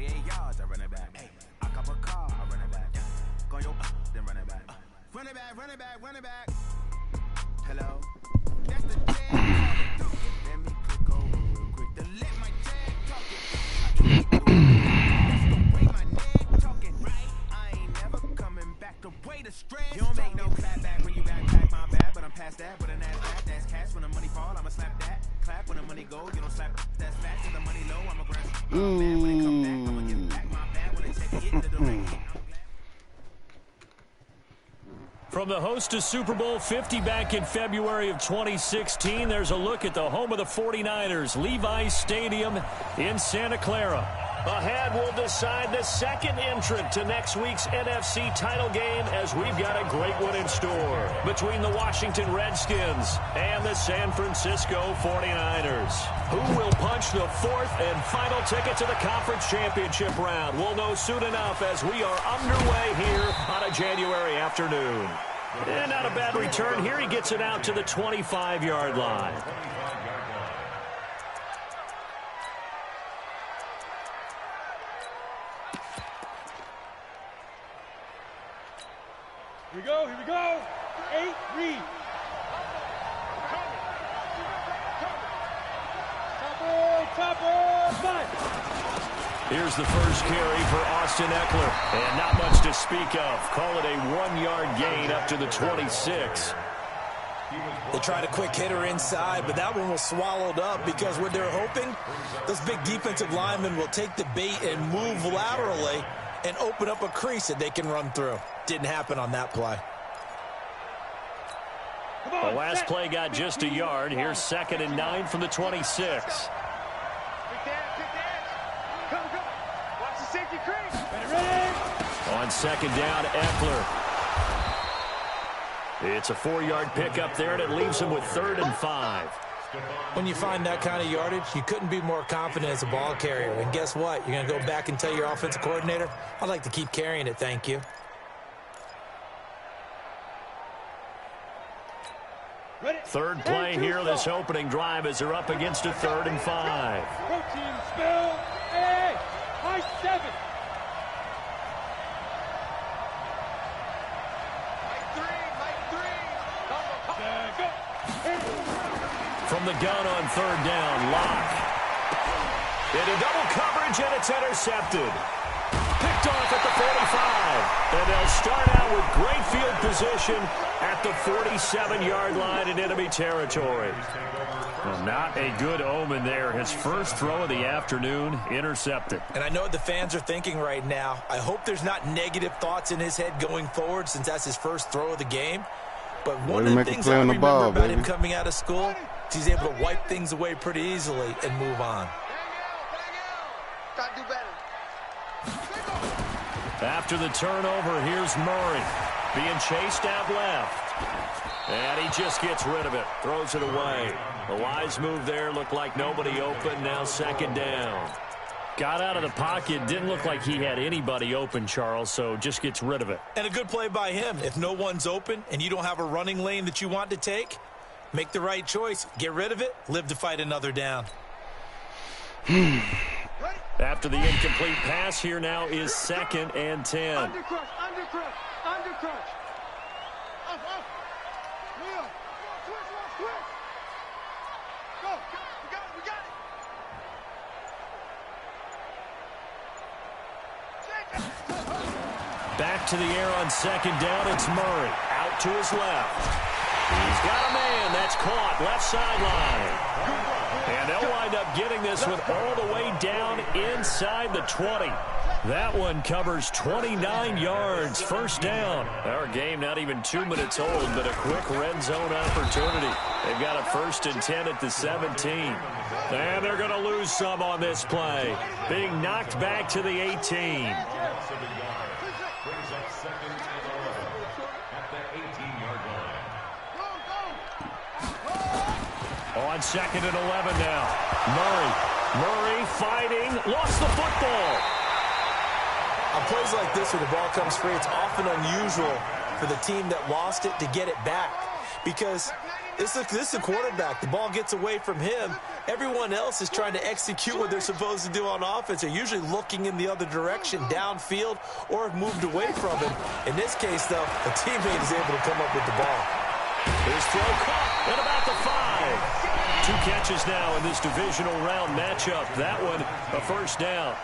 48 yards, I run it back. Hey, I cop a car, I run it back. Go yo, then run it back. Run it back, run it back, run it back. Hello? That's the jam. Let me click over real quick to let my tag talk it. That's the way my neck talking, right? I ain't never coming back the way the stress. You don't make no clap back when you backpack, my bad, but I'm past that. But an ass back, that's cash. When the money fall, I'ma slap that. Clap when the money go, you don't slap. That's fat till the money low, I'ma grab. Oh man, when it come back, I'ma give back my bad when it take it to the ring. From the host to Super Bowl 50 back in February of 2016, there's a look at the home of the 49ers, Levi's Stadium in Santa Clara. Ahead, we'll decide the second entrant to next week's NFC title game as we've got a great one in store between the Washington Redskins and the San Francisco 49ers. Who will punch the fourth and final ticket to the conference championship round? We'll know soon enough as we are underway here on a January afternoon. And not a bad return here. He gets it out to the 25-yard line. Here we go, here we go. 8, read. Chopper, 5. Here's the first carry for Austin Eckler. And not much to speak of. Call it a 1-yard gain up to the 26. They tried a quick hitter inside, but that one was swallowed up because what they're hoping, those big defensive linemen will take the bait and move laterally and open up a crease that they can run through. Didn't happen on that play. The last play got just a yard. Here's 2nd and 9 from the 26. On 2nd down, Eckler. It's a 4-yard pickup there, and it leaves him with 3rd and 5. When you find that kind of yardage, you couldn't be more confident as a ball carrier. And guess what? You're going to go back and tell your offensive coordinator, I'd like to keep carrying it, thank you. Third play here, this opening drive as they're up against a 3rd and 5. Protein spill. Hey, high 7. From the gun on 3rd down, Locke. Into double coverage, and it's intercepted. Picked off at the 45. And they'll start out with great field position at the 47-yard line in enemy territory. Well, not a good omen there. His first throw of the afternoon, intercepted. And I know what the fans are thinking right now. I hope there's not negative thoughts in his head going forward since that's his first throw of the game. But one of the things I remember about him coming out of school, he's able to wipe things away pretty easily and move on. After the turnover, here's Murray being chased out left. And he just gets rid of it, throws it away. The wise move there, looked like nobody open, now 2nd down. Got out of the pocket, didn't look like he had anybody open, Charles, so just gets rid of it. And a good play by him. If no one's open and you don't have a running lane that you want to take, make the right choice. Get rid of it, live to fight another down. After the incomplete pass, here now is 2nd and 10. Undercrush, undercrush, undercrush. Up. Leo, switch. Go, we got it. Back to the air on 2nd down, it's Murray. Out to his left. He's got a man. That's caught. Left sideline. And they'll wind up getting this one all the way down inside the 20. That one covers 29 yards. First down. Our game not even 2 minutes old, but a quick red zone opportunity. They've got a 1st and 10 at the 17. And they're going to lose some on this play. Being knocked back to the 18. On 2nd and 11 now. Murray fighting, lost the football. On plays like this where the ball comes free, it's often unusual for the team that lost it to get it back. Because This is a quarterback. The ball gets away from him. Everyone else is trying to execute what they're supposed to do on offense. They're usually looking in the other direction, downfield, or have moved away from him. In this case, though, a teammate is able to come up with the ball. His throw caught at about the 5. 2 catches now in this divisional round matchup. That one, a first down.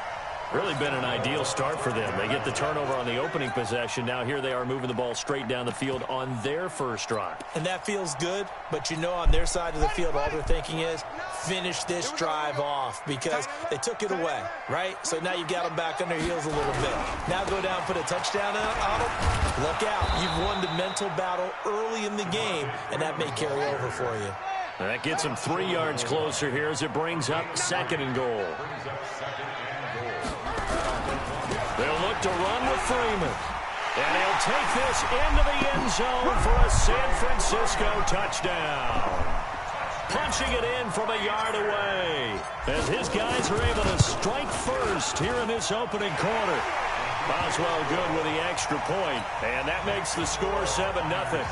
Really been an ideal start for them. They get the turnover on the opening possession. Now here they are moving the ball straight down the field on their first drive. And that feels good, but you know on their side of the field all they're thinking is finish this drive off because they took it away, right? So now you've got them back on their heels a little bit. Now go down, put a touchdown on them. Look out. You've won the mental battle early in the game, and that may carry over for you. That gets them 3 yards closer here as it brings up 2nd and goal. They'll look to run with Freeman. And he'll take this into the end zone for a San Francisco touchdown. Punching it in from a yard away. As his guys are able to strike first here in this opening quarter. Boswell good with the extra point. And that makes the score 7-0.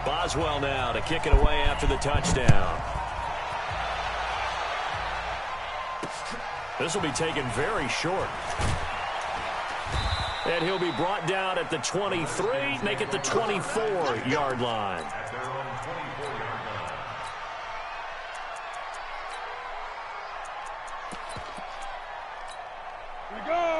Boswell now to kick it away after the touchdown. This will be taken very short. And he'll be brought down at the 23, make it the 24-yard line.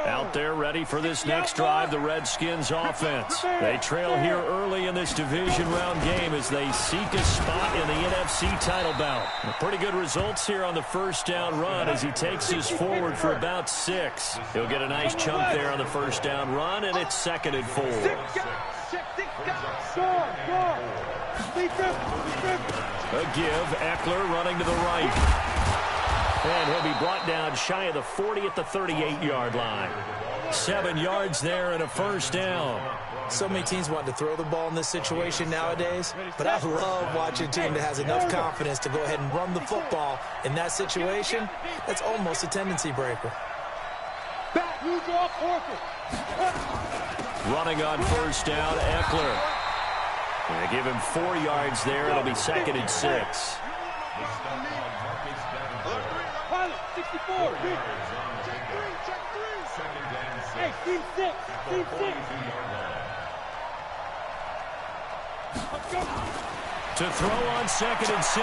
Out there ready for this next drive, the Redskins offense. They trail here early in this division round game as they seek a spot in the NFC title bout. Pretty good results here on the first down run as he takes this forward for about 6. He'll get a nice chunk there on the first down run, and it's 2nd and 4. A give, Eckler running to the right. And he'll be brought down shy of the 40 at the 38-yard line. 7 yards there and a first down. So many teams want to throw the ball in this situation nowadays, but I love watching a team that has enough confidence to go ahead and run the football in that situation. That's almost a tendency breaker. Running on first down, Eckler. They give him 4 yards there. It'll be 2nd and 6. 64. Hey, team 6. Team 6. To throw on 2nd and 6.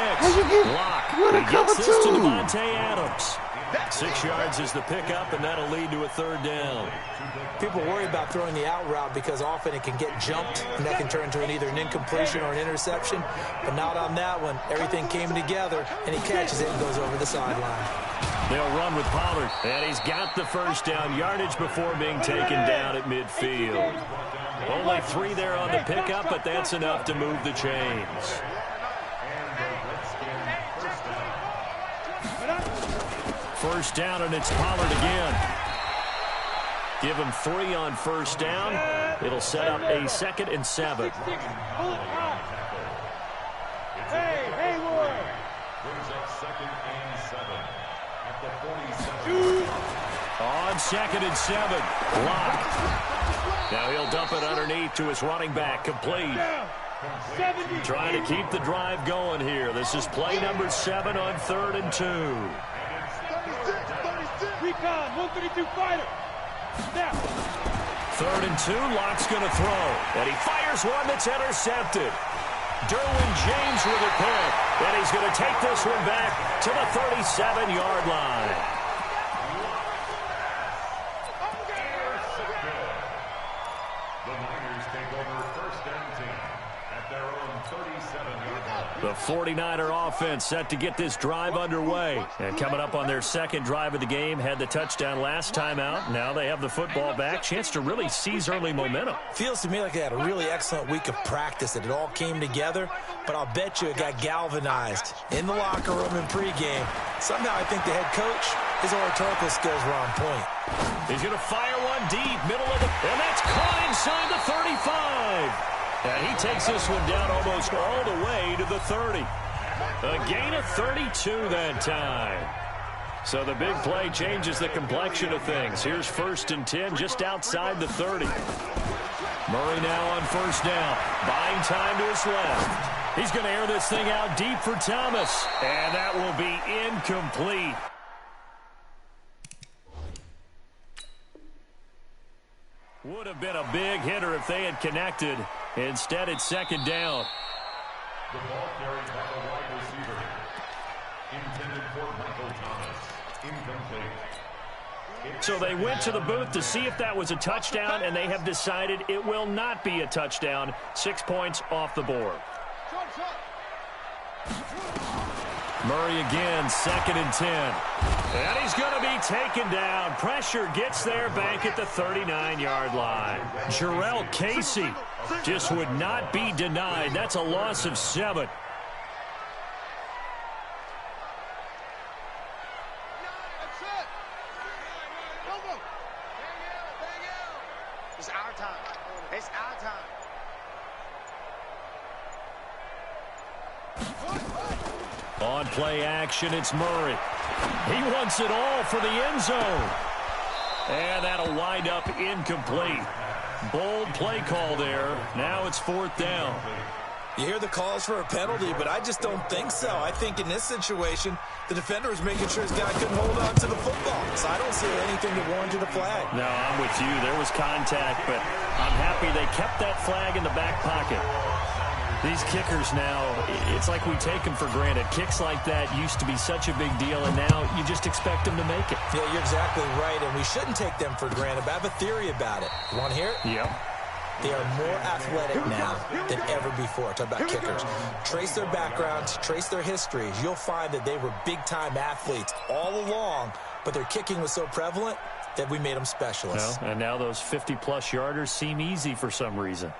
Lock. He gets this to Devontae Adams. 6 yards is the pickup, and that'll lead to a 3rd down. People worry about throwing the out route because often it can get jumped, and that can turn into either an incompletion or an interception. But not on that one. Everything came together, and he catches it and goes over the sideline. They'll run with Pollard, and he's got the first down yardage before being taken down at midfield. Only 3 there on the pickup, but that's enough to move the chains. First down, and it's Pollard again. Give him 3 on first down. It'll set up a 2nd and 7. Hey, Hayward. On 2nd and 7. Lock. Now he'll dump it underneath to his running back. Complete. Trying to keep the drive going here. This is play number 7 on 3rd and 2. Recon, 132 fighter. Snap. 3rd and 2. Lock's going to throw. And he fires one that's intercepted. Derwin James with a pick. And he's going to take this one back to the 37-yard line. The 49er offense set to get this drive underway. And coming up on their 2nd drive of the game, had the touchdown last time out. Now they have the football back. Chance to really seize early momentum. Feels to me like they had a really excellent week of practice, that it all came together. But I'll bet you it got galvanized in the locker room in pregame. Somehow I think the head coach, his oratorical skills were on point. He's going to fire one deep, middle of the... And that's caught inside the 35. And he takes this one down almost all the way to the 30. A gain of 32 that time. So the big play changes the complexion of things. Here's 1st and 10 just outside the 30. Murray now on first down. Buying time to his left. He's going to air this thing out deep for Thomas. And that will be incomplete. Would have been a big hitter if they had connected. Instead, it's second down. The ball carried by the wide receiver. Intended for Michael Thomas. Incomplete. So they went to the booth to see if that was a touchdown, and they have decided it will not be a touchdown. 6 points off the board. Murray again, 2nd and 10. And he's going to be taken down. Pressure gets there back at the 39-yard line. Jarrell Casey just would not be denied. That's a loss of 7. It's our time. It's our time. On play action, it's Murray. He wants it all for the end zone. And that'll wind up incomplete. Bold play call there. Now it's 4th down. You hear the calls for a penalty, but I just don't think so. I think in this situation, the defender was making sure his guy couldn't hold on to the football. So I don't see anything that warranted a flag. No, I'm with you. There was contact, but I'm happy they kept that flag in the back pocket. These kickers now, it's like we take them for granted. Kicks like that used to be such a big deal, and now you just expect them to make it. Yeah, you're exactly right, and we shouldn't take them for granted. But I have a theory about it. You want to hear it? Yep. They are more athletic now than ever before. Talk about kickers. Trace their backgrounds, trace their histories. You'll find that they were big-time athletes all along, but their kicking was so prevalent that we made them specialists. Well, and now those 50-plus yarders seem easy for some reason.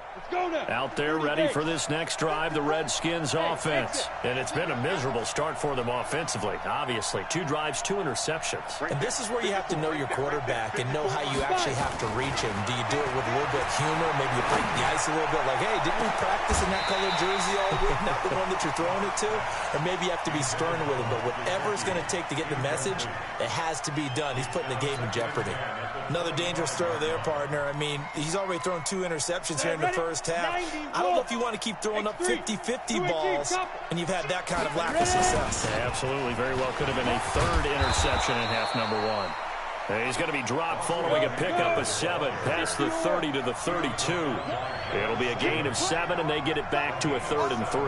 Out there ready for this next drive, the Redskins offense. And it's been a miserable start for them offensively. Obviously, 2 drives, 2 interceptions. And this is where you have to know your quarterback and know how you actually have to reach him. Do you do it with a little bit of humor? Maybe you break the ice a little bit like, hey, didn't we practice in that colored jersey all week? Not the one that you're throwing it to? Or maybe you have to be stern with him. But whatever it's going to take to get the message, it has to be done. He's putting the game in jeopardy. Another dangerous throw there, partner. I mean, he's already thrown 2 interceptions here in the first half. I don't know if you want to keep throwing up 50-50 balls, and you've had that kind of lack of success. Yeah, absolutely. Very well could have been a 3rd interception in half number 1. And he's going to be dropped following a pickup of 7 past the 30 to the 32. It'll be a gain of 7, and they get it back to a 3rd and 3.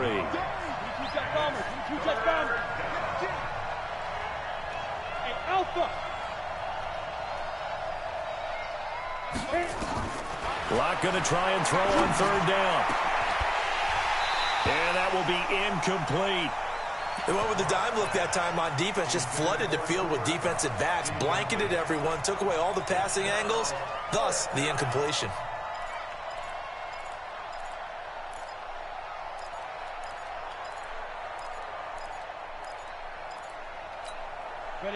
Hey, Alpha! Locke going to try and throw on 3rd down. And that will be incomplete. They went with the dime look that time on defense, just flooded the field with defensive backs, blanketed everyone, took away all the passing angles, thus the incompletion.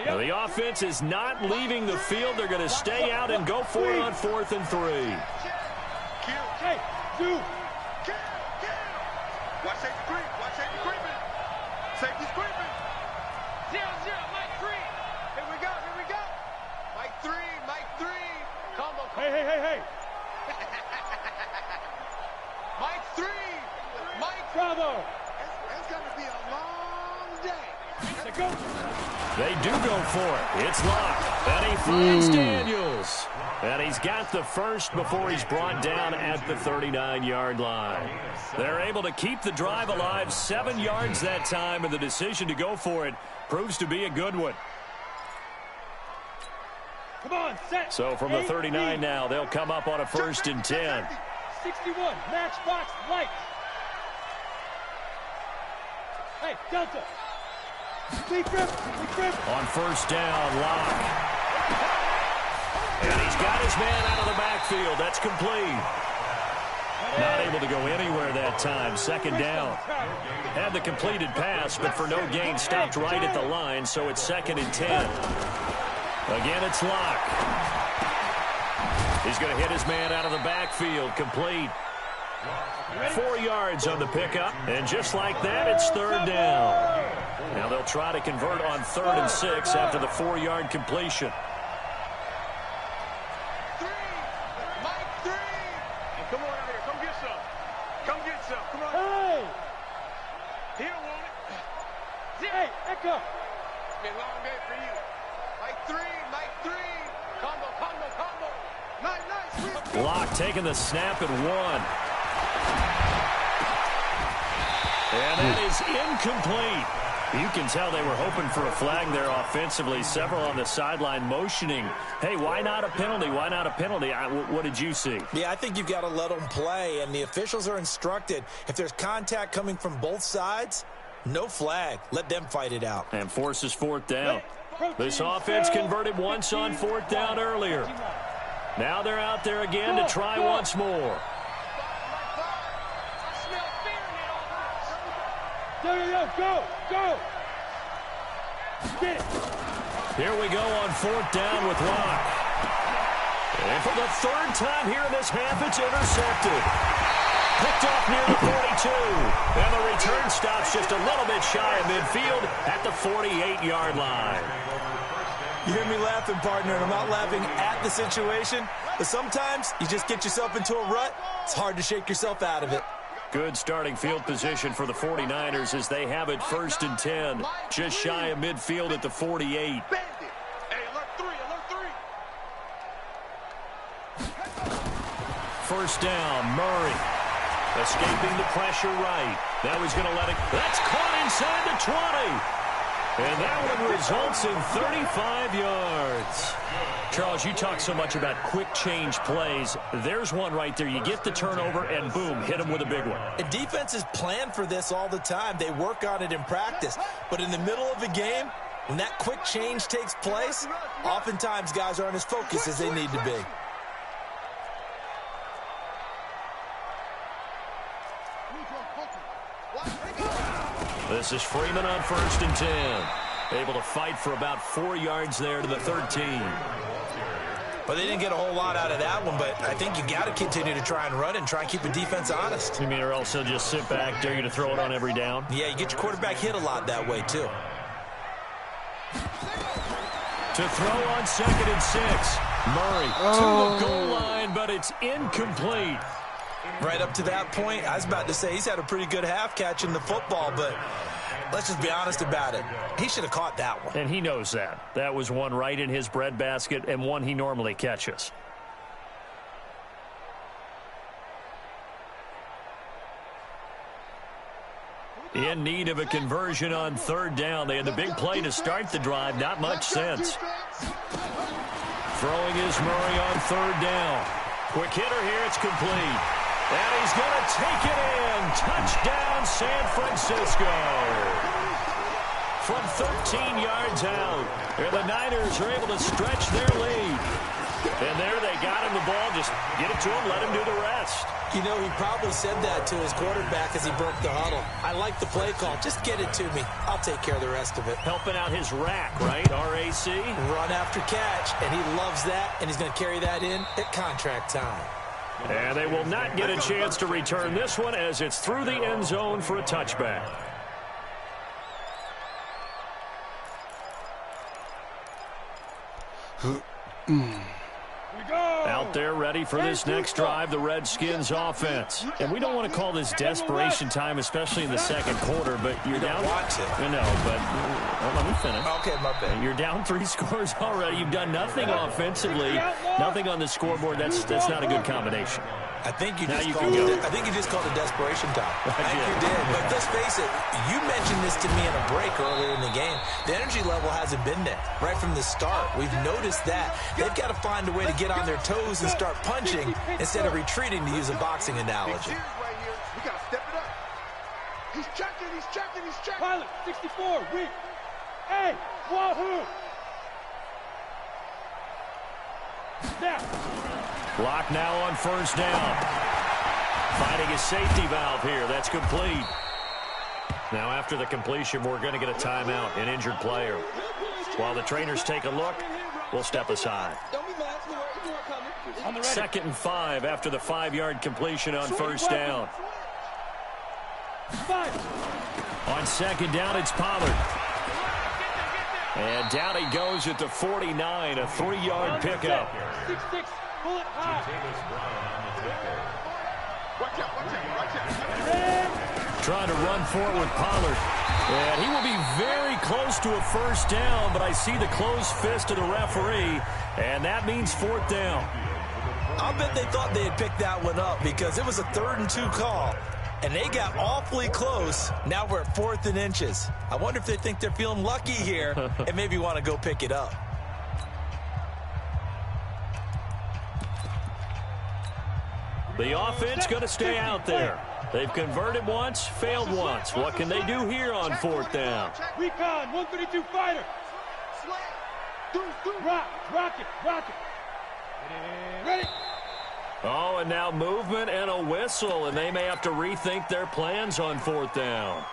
Now, the offense is not leaving the field. They're going to stay out and go for it on 4th and 3. Hey, you! Watch safety creep. Watch safety creeping. Safety's creeping. 0-0, Mike 3. Here we go. Here we go. Mike 3. Mike 3. Combo. Hey! Mike 3. Mike. Bravo! It's going to be a long day. Go! They do go for it. It's Locke. And he finds Daniels. And he's got the first before he's brought down at the 39-yard line. They're able to keep the drive alive, 7 yards that time, and the decision to go for it proves to be a good one. Come on, set! So from the 39 now, they'll come up on a 1st and 10. 61, matchbox lights. Hey, Delta! Big grip! On 1st down, Locke. And he's got his man out of the backfield. That's complete. Not able to go anywhere that time. 2nd down. Had the completed pass, but for no gain, stopped right at the line, so it's 2nd and 10. Again, it's Locke. He's going to hit his man out of the backfield. Complete. 4 yards on the pickup, and just like that, it's 3rd down. Now they'll try to convert on 3rd and 6 after the 4-yard completion. Mike 3. Come on, Block taking the snap at 1. And that is incomplete. You can tell they were hoping for a flag there offensively. Several on the sideline motioning, hey, why not a penalty? Why not a penalty? What did you see? Yeah, I think you've got to let them play, and the officials are instructed. If there's contact coming from both sides, no flag. Let them fight it out. And forces 4th down. This offense converted once on 4th down earlier. Now they're out there again to try once more. Go! Get it! Here we go on 4th down with Locke. And for the 3rd time here in this half, it's intercepted. Picked off near the 42. And the return stops just a little bit shy of midfield at the 48-yard line. You hear me laughing, partner, and I'm not laughing at the situation, but sometimes you just get yourself into a rut. It's hard to shake yourself out of it. Good starting field position for the 49ers as they have it 1st and 10. Just shy of midfield at the 48. Hey, alert 3. 1st down, Murray. Escaping the pressure right. Now he's going to let it. That's caught inside the 20. And that one results in 35 yards. Charles, you talk so much about quick change plays. There's one right there. You get the turnover, and boom, hit him with a big one. And defenses plan for this all the time. They work on it in practice. But in the middle of a game, when that quick change takes place, oftentimes guys aren't as focused as they need to be. This is Freeman on 1st and 10. Able to fight for about 4 yards there to the 13. But they didn't get a whole lot out of that one, but I think you got to continue to try and run and try and keep the defense honest. You mean or else they'll just sit back, dare you to throw it on every down? Yeah, you get your quarterback hit a lot that way, too. To throw on 2nd and 6. Murray to the goal line, but it's incomplete. Right up to that point, I was about to say he's had a pretty good half catching the football, but let's just be honest about it. He should have caught that one. And he knows that. That was one right in his breadbasket and one he normally catches. In need of a conversion on 3rd down. They had the big play to start the drive. Not much sense. Throwing is Murray on 3rd down. Quick hitter here. It's complete. And he's going to take it in. Touchdown, San Francisco. From 13 yards out. And the Niners are able to stretch their lead. And there they got him the ball. Just get it to him, let him do the rest. You know, he probably said that to his quarterback as he broke the huddle. I like the play call. Just get it to me. I'll take care of the rest of it. Helping out his rack, right? RAC. Run after catch, and he loves that, and he's going to carry that in at contract time. And they will not get a chance to return this one as it's through the end zone for a touchback. Out there ready for this next drive, the Redskins offense. And we don't want to call this desperation time, especially in the second quarter, but you're down. I know, but let me finish. Okay, my bad. You're down 3 scores already. You've done nothing offensively, nothing on the scoreboard. That's not a good combination. I think you just called it desperation time. I think you did. But let's face it, you mentioned this to me in a break earlier in the game. The energy level hasn't been there right from the start. We've noticed that. They've got to find a way to get on their toes and start punching instead of retreating, to use a boxing analogy. We got to step it up. He's checking. Pilot, 64, weak. Hey, wahoo! Snap. Block now on 1st down. Finding a safety valve here. That's complete. Now after the completion, we're going to get a timeout, an injured player. While the trainers take a look, we'll step aside. 2nd and 5 after the 5-yard completion on 1st down. On 2nd down, it's Pollard. And down he goes at the 49, a 3-yard pickup. 6-6, pull it high. Watch out. Trying to run for it with Pollard. And he will be very close to a 1st down, but I see the closed fist of the referee, and that means 4th down. I'll bet they thought they had picked that one up because it was a 3rd and 2 call, and they got awfully close. Now we're at 4th and inches. I wonder if they think they're feeling lucky here and maybe want to go pick it up. The offense going to stay out there. They've converted once, failed once. What can they do here on 4th down? Recon, 132 fighter. Rock it. Ready? Oh, and now movement and a whistle, and they may have to rethink their plans on 4th down.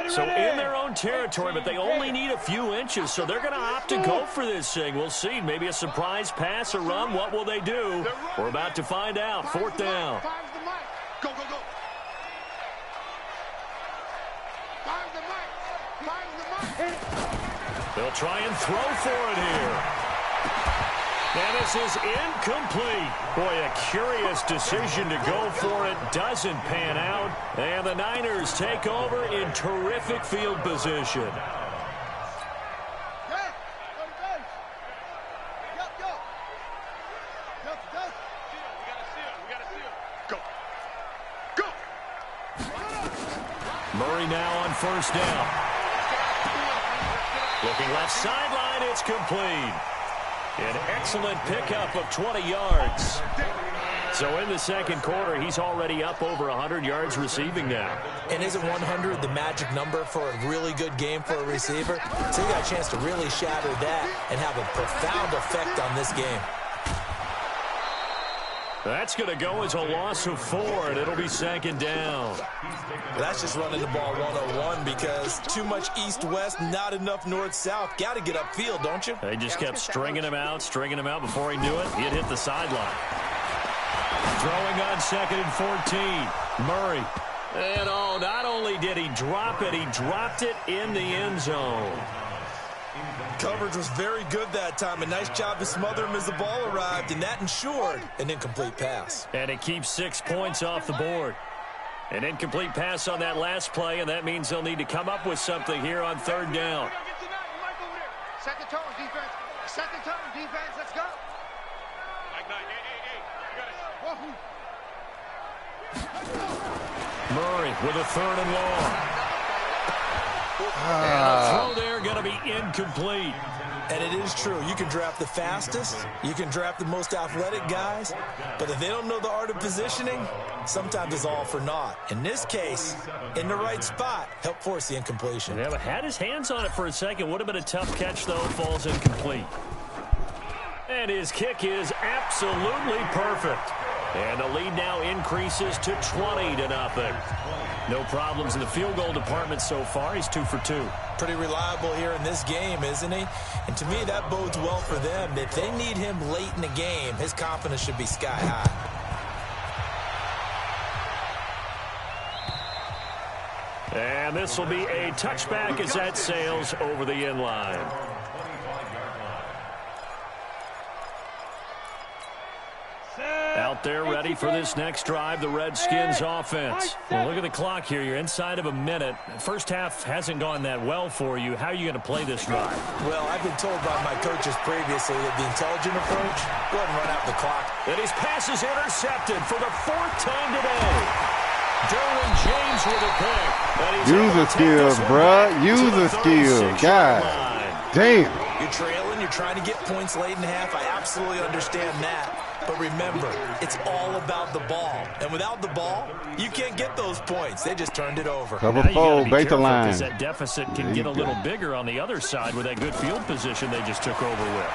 So in their own territory, but they only need a few inches, so they're going to opt to go for this thing. We'll see. Maybe a surprise pass or run. What will they do? We're about to find out. 4th down. Go. They'll try and throw for it here. And this is incomplete. Boy, a curious decision to go for it. Doesn't pan out. And the Niners take over in terrific field position. Murray now on 1st down. Looking left sideline, it's complete. An excellent pickup of 20 yards. So in the 2nd quarter, he's already up over 100 yards receiving now. And isn't 100 the magic number for a really good game for a receiver? So you got a chance to really shatter that and have a profound effect on this game. That's going to go as a loss of 4, and it'll be 2nd down. That's just running the ball 101 because too much east-west, not enough north-south. Got to get upfield, don't you? They just kept stringing him out. Before he knew it, he had hit the sideline. Throwing on 2nd and 14. Murray. And not only did he drop it, he dropped it in the end zone. Coverage was very good that time. A nice job to smother him as the ball arrived, and that ensured an incomplete pass. And it keeps 6 points off the board. An incomplete pass on that last play, and that means they'll need to come up with something here on 3rd down. Set the tone, defense. Let's go. Murray with a 3rd and long. And a throw there going to be incomplete. And it is true. You can draft the fastest. You can draft the most athletic guys. But if they don't know the art of positioning, sometimes it's all for naught. In this case, in the right spot, help force the incompletion. Yeah, but had his hands on it for a second. Would have been a tough catch, though. Falls incomplete. And his kick is absolutely perfect. And the lead now increases to 20-0. No problems in the field goal department so far. He's 2 for 2. Pretty reliable here in this game, isn't he? And to me, that bodes well for them. If they need him late in the game, his confidence should be sky high. And this will be a touchback as that sails over the end line. Out there ready for this next drive, the Redskins offense. Well, look at the clock here. You're inside of a minute. First half hasn't gone that well for you. How are you going to play this drive? Well, I've been told by my coaches previously that the intelligent approach, go ahead and run out the clock. And his pass is intercepted for the 4th time today. Derwin James with a pick. Use the skills, bruh. Use the skills. God damn. You're trailing. You're trying to get points late in half. I absolutely understand that. But remember, it's all about the ball. And without the ball, you can't get those points. They just turned it over. Cover 4, bait the line. Because that deficit can get a little bigger on the other side with that good field position they just took over with.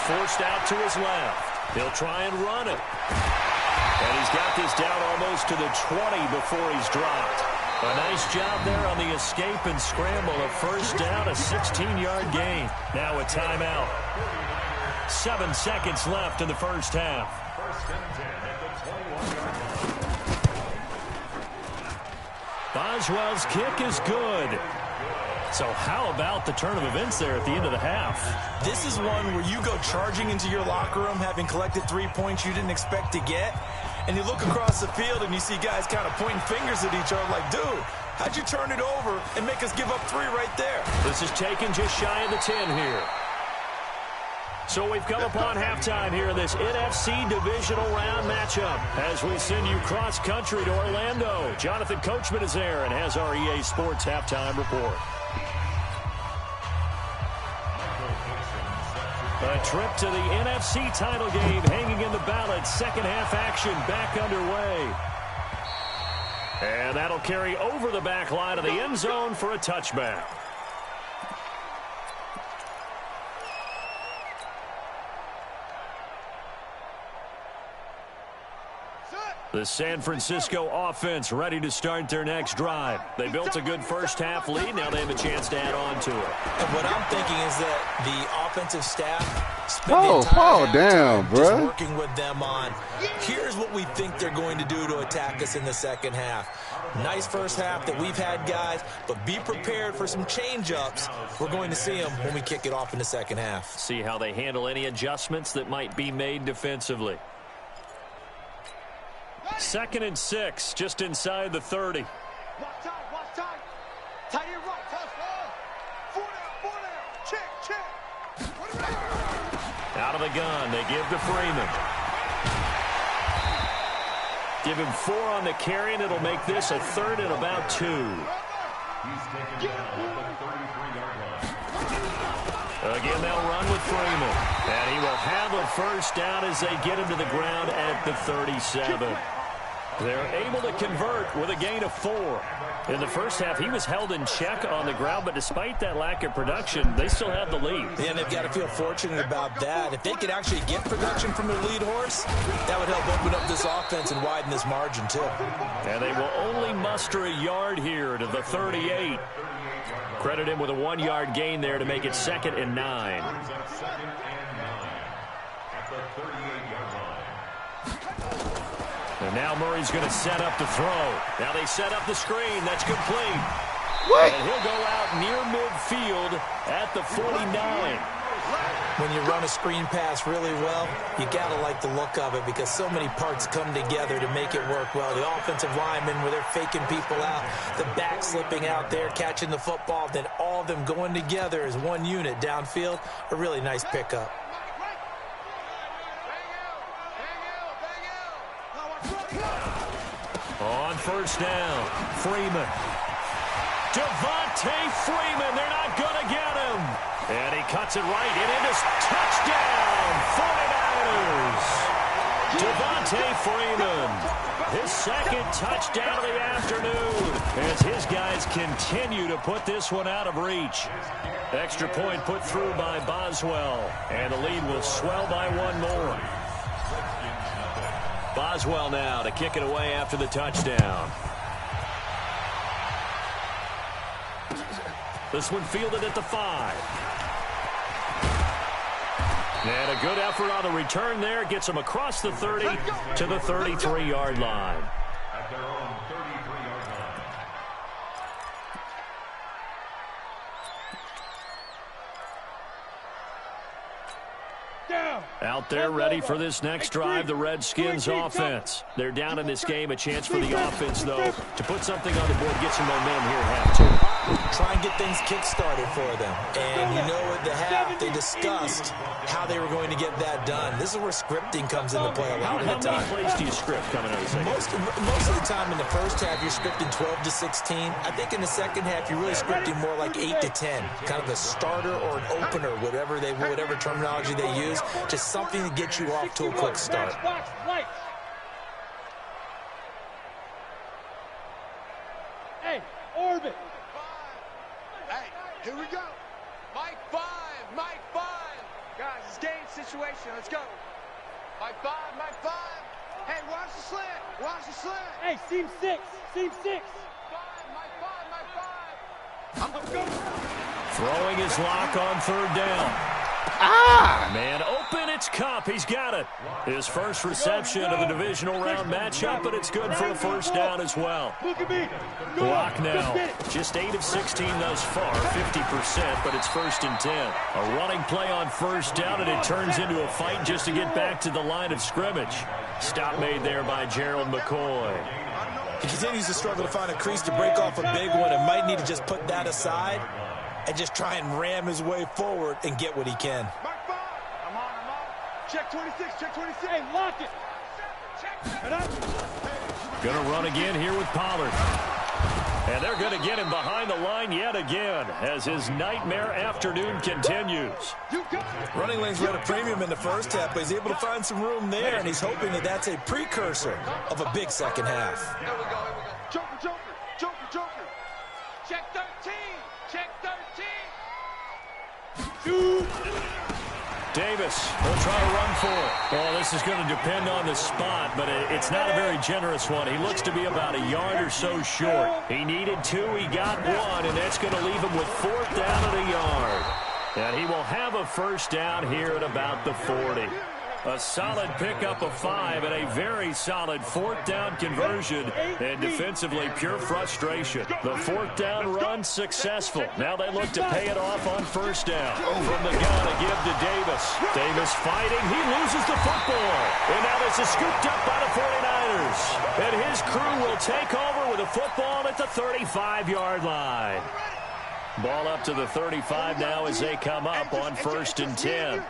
Forced out to his left. He'll try and run it. And he's got this down almost to the 20 before he's dropped. A nice job there on the escape and scramble. A 1st down, a 16-yard gain. Now a timeout. 7 seconds left in the 1st half. Boswell's kick is good. So how about the turn of events there at the end of the half? This is one where you go charging into your locker room having collected 3 points you didn't expect to get. And you look across the field and you see guys kind of pointing fingers at each other like, dude, How'd you turn it over and make us give up 3 right there? This is taken just shy of the 10 here. So we've come upon halftime here in this NFC divisional round matchup as we send you cross-country to Orlando. Jonathan Coachman is there and has our EA Sports halftime report. A trip to the NFC title game hanging in the balance. Second half action back underway. And that'll carry over the back line of the end zone for a touchback. The San Francisco offense ready to start their next drive. They built a good first half lead. Now they have a chance to add on to it. And what I'm thinking is that the offensive staff spent the entire down, time just bruh. working with them on, here's what we think they're going to do to attack us in the second half. Nice first half that we've had, guys, but be prepared for some change-ups. We're going to see them when we kick it off in the second half. See how they handle any adjustments that might be made defensively. 2nd and 6, just inside the 30. Watch time. Tight end right. Four down. Check. Out of the gun, they give to Freeman. Give him 4 on the carry, and it'll make this a 3rd and about 2. He's taken down at the 33-yard line. Again, they'll run with Freeman. And he will have a first down as they get him to the ground at the 37. They're able to convert with a gain of 4. In the first half, he was held in check on the ground, but despite that lack of production, they still have the lead. And they've got to feel fortunate about that. If they could actually get production from their lead horse, that would help open up this offense and widen this margin, too. And they will only muster a yard here to the 38. Credit him with a 1-yard gain there to make it 2nd and 9. At 2nd and 9 at the 38-yard line. And now Murray's going to set up to throw. Now they set up the screen. That's complete. What? And he'll go out near midfield at the 49. When you run a screen pass really well, you got to like the look of it because so many parts come together to make it work well. The offensive linemen, where they're faking people out, the back slipping out there, catching the football, then all of them going together as one unit downfield. A really nice pickup. On first down, Freeman. Devontae Freeman, they're not going to get him. And he cuts it right in into touchdown, 49ers. Devontae Freeman, his 2nd touchdown of the afternoon as his guys continue to put this one out of reach. Extra point put through by Boswell, and the lead will swell by 1 more. Boswell now to kick it away after the touchdown. This one fielded at the 5. And a good effort on the return there. Gets him across the 30 to the 33-yard line. At their own 33-yard line. Out there ready for this next drive, the Redskins offense. They're down in this game. A chance for the offense, though, to put something on the board, get some momentum here at half 2. Try and get things kick-started for them. And you know at the half, they discussed how they were going to get that done. This is where scripting comes into play a lot of the How time. many plays do you script coming out of the second? Most of the time in the first half, you're scripting 12 to 16. I think in the second half, you're really scripting more like 8 to 10. Kind of a starter or an opener, whatever terminology they use. Just something to get you off to a quick start. Hey, orbit. Hey, here we go. Mike 5. Guys, it's game situation. Let's go. Mike 5. Hey, watch the slant. Hey, seam 6. 5. I'm going to go. Throwing his lock on 3rd down. Man open, it's Cup. He's got it. His first reception of the divisional round matchup, but it's good for a first down as well. Look at me. Block now. Just 8 of 16 thus far, 50%, but it's 1st and 10. A running play on first down, and it turns into a fight just to get back to the line of scrimmage. Stop made there by Gerald McCoy. He continues to struggle to find a crease to break off a big one and might need to just put that aside and just try and ram his way forward and get what he can. Mark 5. I'm on. Check 26, check 26. Hey, lock it. Gonna run again here with Pollard. And they're going to get him behind the line yet again as his nightmare afternoon continues. Running lanes were at a premium in the first half, but he's able to find some room there, and he's hoping that that's a precursor of a big second half. Here we go. Joker. Check 13. Check 13. Davis will try to run for it. Well, this is going to depend on the spot, but it's not a very generous one. He looks to be about a yard or so short. He needed 2, he got 1, and that's going to leave him with 4th down at a yard. And he will have a first down here at about the 40. A solid pickup of 5 and a very solid 4th down conversion, and defensively pure frustration. The 4th down run successful. Now they look to pay it off on first down. From the gun, a give to Davis. Davis fighting. He loses the football. And now this is scooped up by the 49ers. And his crew will take over with a football at the 35-yard line. Ball up to the 35 now as they come up on 1st and 10.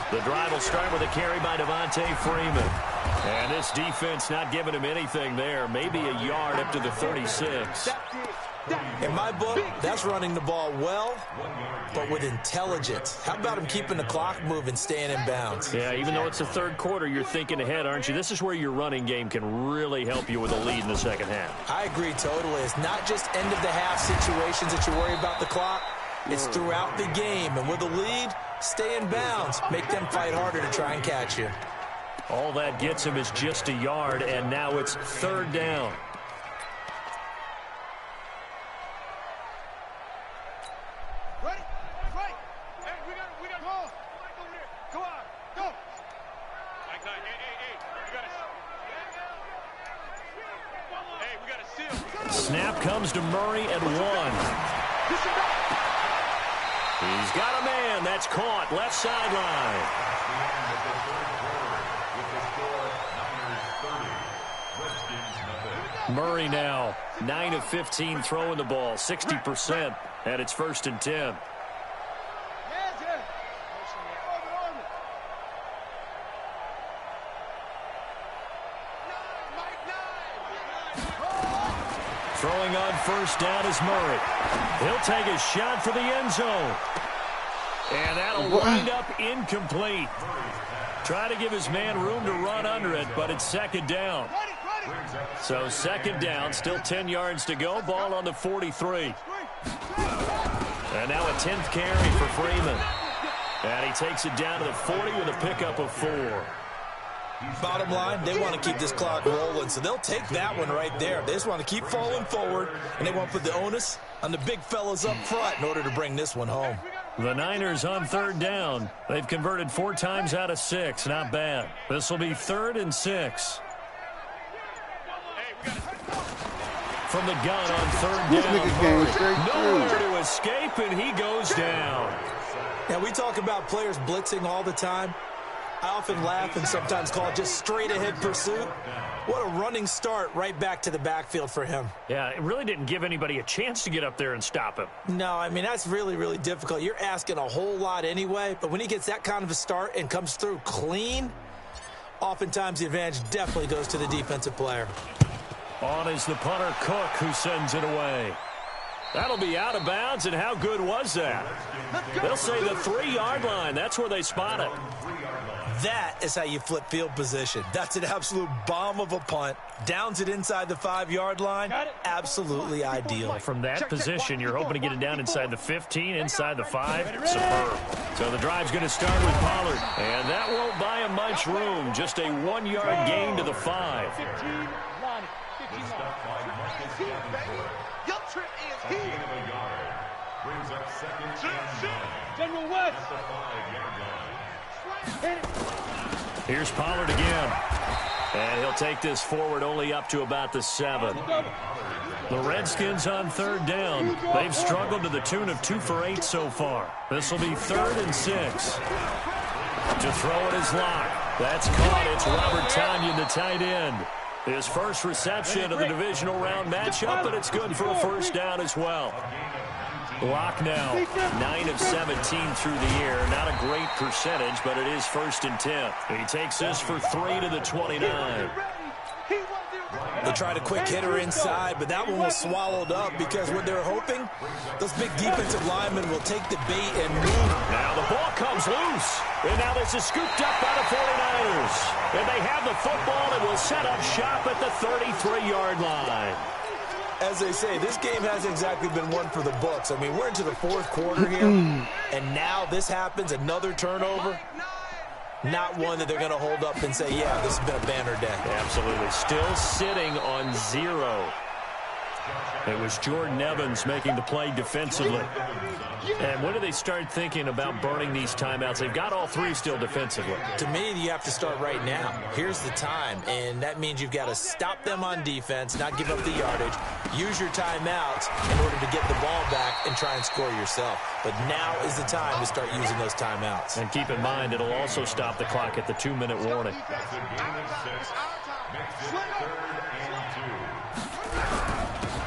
The drive will start with a carry by Devontae Freeman. And this defense not giving him anything there. Maybe a yard up to the 36. In my book, that's running the ball well, but with intelligence. How about him keeping the clock moving, staying in bounds? Yeah, even though it's the third quarter, you're thinking ahead, aren't you? This is where your running game can really help you with a lead in the second half. I agree totally. It's not just end-of-the-half situations that you worry about the clock. It's throughout the game. And with a lead, stay in bounds. Make them fight harder to try and catch you. All that gets him is just a yard, and now it's 3rd down. Ready? Hey, we got go. Go on. Go. We got to seal. Snap comes to Murray at 1. He's got a man. That's caught. Left sideline. Murray now 9 of 15 throwing the ball, 60%, and it's 1st and 10. Throwing on first down is Murray. He'll take a shot for the end zone. And that'll wind up incomplete. Try to give his man room to run under it, but it's 2nd down. So 2nd down, still 10 yards to go. Ball on the 43. And now a 10th carry for Freeman. And he takes it down to the 40 with a pickup of 4. Bottom line, they want to keep this clock rolling, so they'll take that one right there. They just want to keep falling forward, and they want to put the onus on the big fellas up front in order to bring this one home. The Niners on 3rd down. They've converted 4 times out of 6. Not bad. This will be 3rd and 6. From the gun on 3rd down. Nowhere to escape, and he goes down. Now, we talk about players blitzing all the time. I often laugh and sometimes call it just straight-ahead pursuit. What a running start right back to the backfield for him. Yeah, it really didn't give anybody a chance to get up there and stop him. No, I mean, that's really, really difficult. You're asking a whole lot anyway, but when he gets that kind of a start and comes through clean, oftentimes the advantage definitely goes to the defensive player. On is the punter, Cook, who sends it away. That'll be out of bounds, and how good was that? They'll say the 3-yard line. That's where they spot it. That is how you flip field position. That's an absolute bomb of a punt. Downs it inside the 5-yard line. Absolutely ideal. From that position, you're hoping to get it down inside the 15, inside the 5. Superb. So the drive's going to start with Pollard. And that won't buy him much room. Just a 1-yard gain to the 5. General West. Here's Pollard again. And he'll take this forward only up to about the 7. The Redskins on 3rd down. They've struggled to the tune of 2 for 8 so far. This will be 3rd and 6. To throw it is Locke. That's caught. It's Robert Tonyan, the tight end. His first reception of the divisional round matchup, and it's good for a first down as well. Block now, 9 of 17 through the air. Not a great percentage, but it is 1st and 10. He takes this for 3 to the 29. They tried a quick hitter inside, but that one was swallowed up because what they're hoping, those big defensive linemen will take the bait and move. Now the ball comes loose, and now this is scooped up by the 49ers. And they have the football and will set up shop at the 33-yard line. As they say, this game hasn't exactly been one for the books. I mean, we're into the 4th quarter here, and now this happens, another turnover. Not one that they're going to hold up and say, yeah, this has been a banner day. Absolutely. Still sitting on 0. It was Jordan Evans making the play defensively. And when do they start thinking about burning these timeouts? They've got all 3 still defensively. To me, you have to start right now. Here's the time, and that means you've got to stop them on defense, not give up the yardage, use your timeouts in order to get the ball back and try and score yourself. But now is the time to start using those timeouts. And keep in mind, it'll also stop the clock at the 2-minute warning.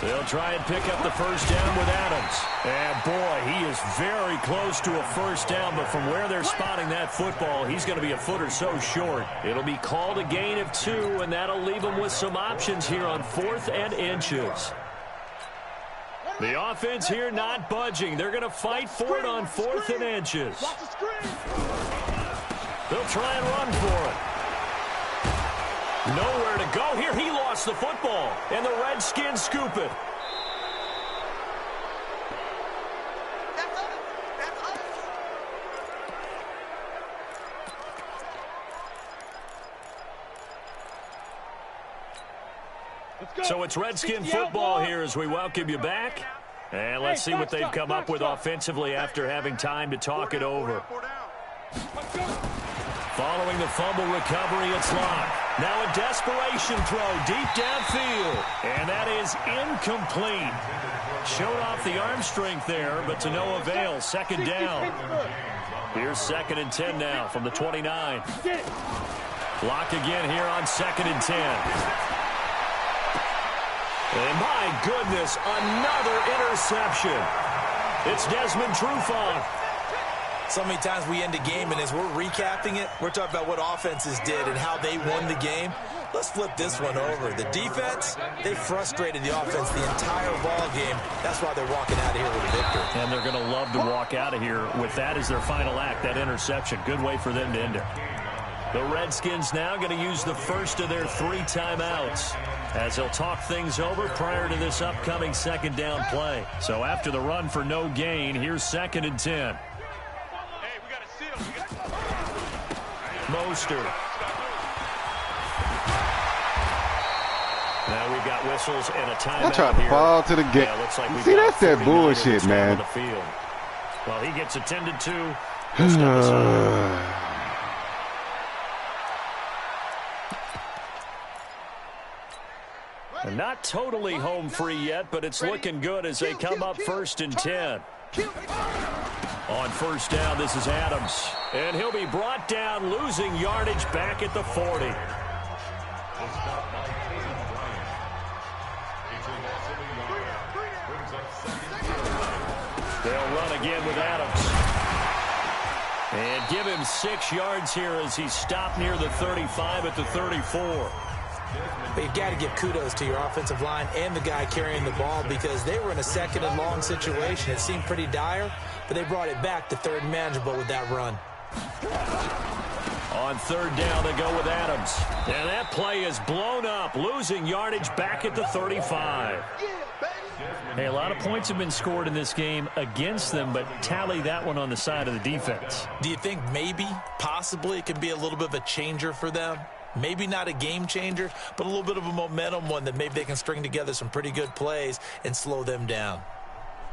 They'll try and pick up the first down with Adams. And, boy, he is very close to a first down, but from where they're spotting that football, he's going to be a foot or so short. It'll be called a gain of 2, and that'll leave them with some options here on 4th and inches. The offense here not budging. They're going to fight for it on 4th and inches. They'll try and run for it. Nowhere to go here. He lost the football, and the Redskins scoop it. So it's Redskin football here as we welcome you back. And let's see what they've come up with offensively after having time to talk it over. Following the fumble recovery, it's locked. Now a desperation throw deep downfield. And that is incomplete. Showed off the arm strength there, but to no avail. 2nd down. Here's 2nd and 10 now from the 29. Block again here on 2nd and 10. And my goodness, another interception. It's Desmond Trufant. So many times we end a game, and as we're recapping it, we're talking about what offenses did and how they won the game. Let's flip this one over. The defense, they frustrated the offense the entire ball game. That's why they're walking out of here with a victory. And they're going to love to walk out of here with that as their final act, that interception. Good way for them to end it. The Redskins now going to use the first of their 3 timeouts as they'll talk things over prior to this upcoming 2nd down play. So after the run for no gain, here's 2nd and 10. Mostert. Now we've got whistles and a timeout. I tried to fall to the game. Yeah, looks like see, that's that bullshit, man. On the field. Well, he gets attended to. Not totally home free yet, but it's looking good as they come up 1st and 10. On 1st down, this is Adams. And he'll be brought down, losing yardage back at the 40. They'll run again with Adams. And give him 6 yards here as he's stopped near the 35 at the 34. But you've got to give kudos to your offensive line and the guy carrying the ball because they were in a 2nd and long situation. It seemed pretty dire, but they brought it back to 3rd and manageable with that run. On 3rd down, they go with Adams. And that play is blown up, losing yardage back at the 35. Hey, a lot of points have been scored in this game against them, but tally that one on the side of the defense. Do you think maybe, possibly, it could be a little bit of a changer for them? Maybe not a game changer, but a little bit of a momentum one that maybe they can string together some pretty good plays and slow them down.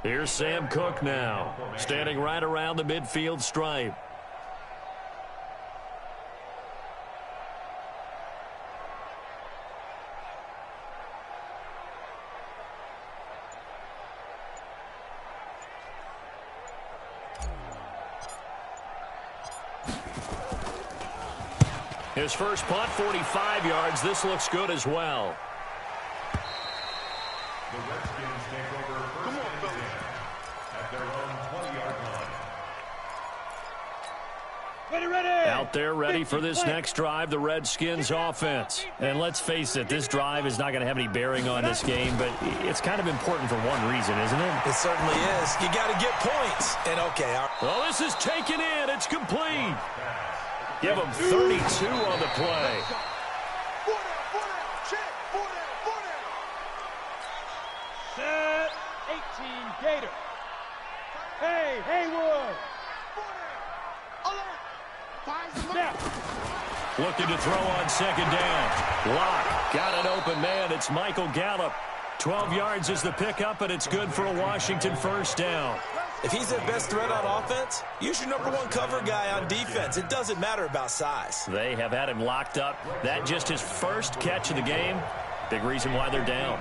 Here's Sam Cook now, standing right around the midfield stripe. His first punt, 45 yards. This looks good as well. The Redskins take over first and 10 at their own 20-yard line. Ready. Out there ready for this next drive, the Redskins offense. And let's face it, this drive is not going to have any bearing on this game, but it's kind of important for one reason, isn't it? It certainly is. You got to get points. And, okay. Well, this is taken in. It's complete. Give him 32 on the play. Set 18 Gator. Hey, Haywood. Snap. Looking to throw on second down. Lock. Got an open man. It's Michael Gallup. 12 yards is the pickup, and it's good for a Washington first down. If he's their best threat on offense, use your number one cover guy on defense. It doesn't matter about size. They have had him locked up. That just his first catch of the game. Big reason why they're down.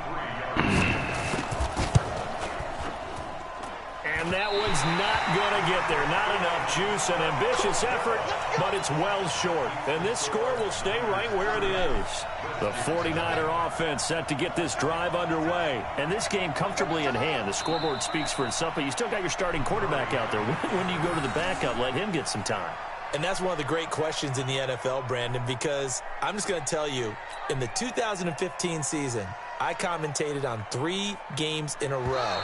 And that one's not going to get there. Not enough juice. An ambitious effort, but it's well short. And this score will stay right where it is. The 49er offense set to get this drive underway. And this game comfortably in hand. The scoreboard speaks for itself, but you still got your starting quarterback out there. When do you go to the backup, let him get some time? And that's one of the great questions in the NFL, Brandon, because I'm just going to tell you, in the 2015 season, I commentated on 3 games in a row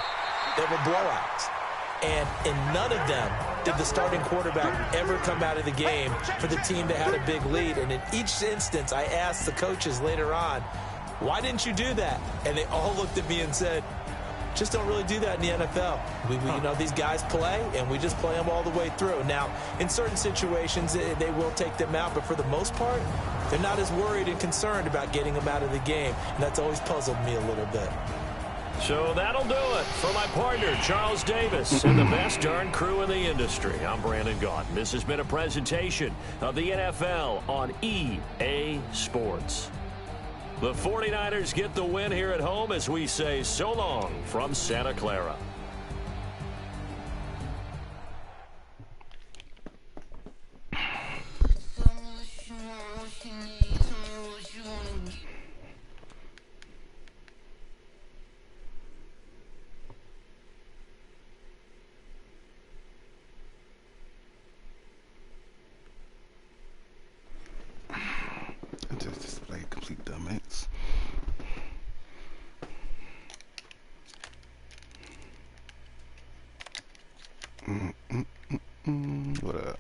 that were blowouts. And in none of them did the starting quarterback ever come out of the game for the team that had a big lead. And in each instance, I asked the coaches later on, why didn't you do that? And they all looked at me and said, just don't really do that in the NFL. You know, these guys play, and we just play them all the way through. Now, in certain situations, they will take them out, but for the most part, they're not as worried and concerned about getting them out of the game. And that's always puzzled me a little bit. So that'll do it for my partner, Charles Davis, and the best darn crew in the industry. I'm Brandon Gaughan. This has been a presentation of the NFL on EA Sports. The 49ers get the win here at home as we say so long from Santa Clara. Just display complete dumbass. What up?